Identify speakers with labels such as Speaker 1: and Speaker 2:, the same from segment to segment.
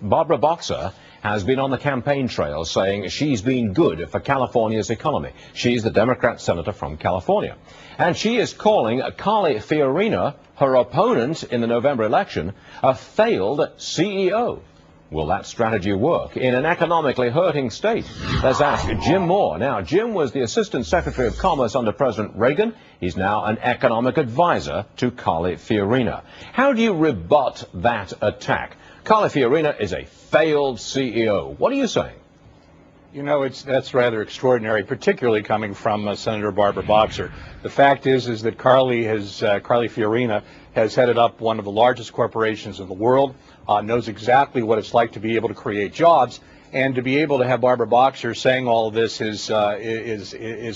Speaker 1: Barbara Boxer has been on the campaign trail saying she's been good for California's economy. She's the Democrat senator from California. And she is calling Carly Fiorina, her opponent in the November election, a failed CEO. Will that strategy work in an economically hurting state? Let's ask Jim Moore. Now, Jim was the Assistant Secretary of Commerce under President Reagan. He's now an economic advisor to Carly Fiorina. How do you rebut that attack? Carly Fiorina is a failed CEO. What are you saying?
Speaker 2: You know, that's rather extraordinary, particularly coming from Senator Barbara Boxer. The fact is that Carly Fiorina has headed up one of the largest corporations in the world, knows exactly what it's like to be able to create jobs, and to be able to have Barbara Boxer saying all of this is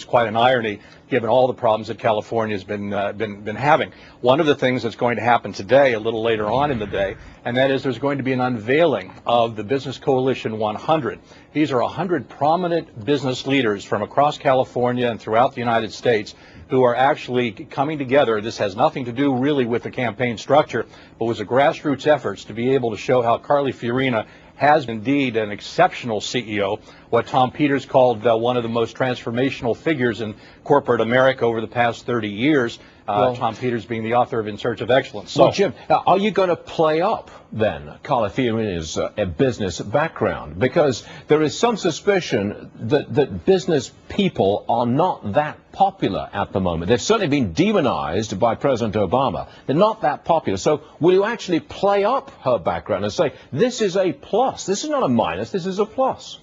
Speaker 2: quite an irony, given all the problems that California has been having. One of the things that's going to happen today, a little later on in the day, and that is there's going to be an unveiling of the Business Coalition 100. These are 100 prominent business leaders from across California and throughout the United States who are actually coming together. This has nothing to do really with the campaign structure, but was a grassroots efforts to be able to show how Carly Fiorina has indeed an exceptional CEO, what Tom Peters called one of the most transformational figures in corporate America over the past 30 years, Tom Peters being the author of In Search of Excellence.
Speaker 1: So, well, Jim, are you going to play up, then, Carly Fiorina's business background? Because there is some suspicion that business people are not that popular at the moment. They've certainly been demonized by President Obama. They're not that popular. So will you actually play up her background and say, this is a plus, this is not a minus, this is a plus?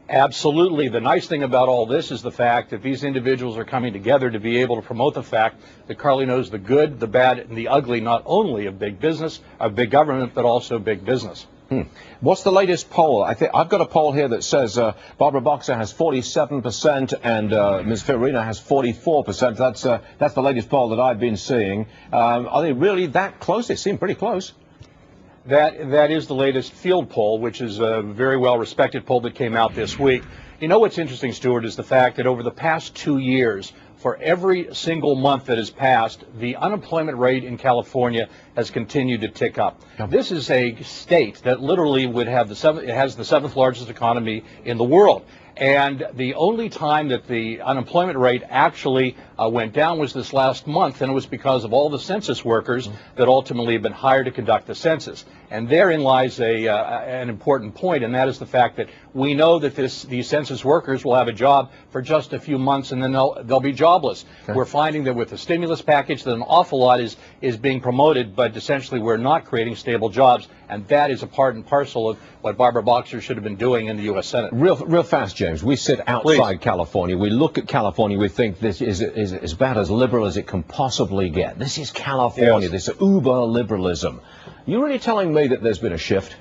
Speaker 2: Absolutely. The nice thing about all this is the fact that these individuals are coming together to be able to promote the fact that Carly knows the good, the bad, and the ugly, not only of big business, of big government, but also big business.
Speaker 1: What's the latest poll? I've got a poll here that says Barbara Boxer has 47% and Ms. Fiorina has 44%. That's the latest poll that I've been seeing. Are they really that close? They seem pretty close.
Speaker 2: That is the latest field poll, which is a very well-respected poll that came out this week. You know what's interesting, Stuart, is the fact that over the past 2 years, for every single month that has passed, the unemployment rate in California has continued to tick up. This is a state that literally would have it has the seventh largest economy in the world. And the only time that the unemployment rate actually went down was this last month, and it was because of all the census workers that ultimately have been hired to conduct the census. And therein lies an important point, and that is the fact that we know that these census workers will have a job for just a few months, and then they'll be jobless. Okay. We're finding that with the stimulus package that an awful lot is being promoted, but essentially we're not creating stable jobs, and that is a part and parcel of what Barbara Boxer should have been doing in the U.S. Senate.
Speaker 1: Real fast, James. We sit outside California. We look at California. We think this is as about as liberal as it can possibly get. This is California. Yes. This uber liberalism. You're really telling me that there's been a shift?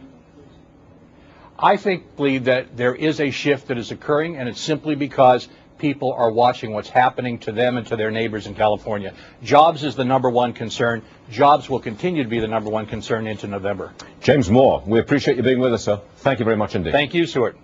Speaker 2: I think, Lee, that there is a shift that is occurring, and it's simply because people are watching what's happening to them and to their neighbors in California. Jobs is the #1 concern. Jobs will continue to be the #1 concern into November.
Speaker 1: James Moore, we appreciate you being with us, sir. Thank you very much indeed.
Speaker 2: Thank you, Stuart.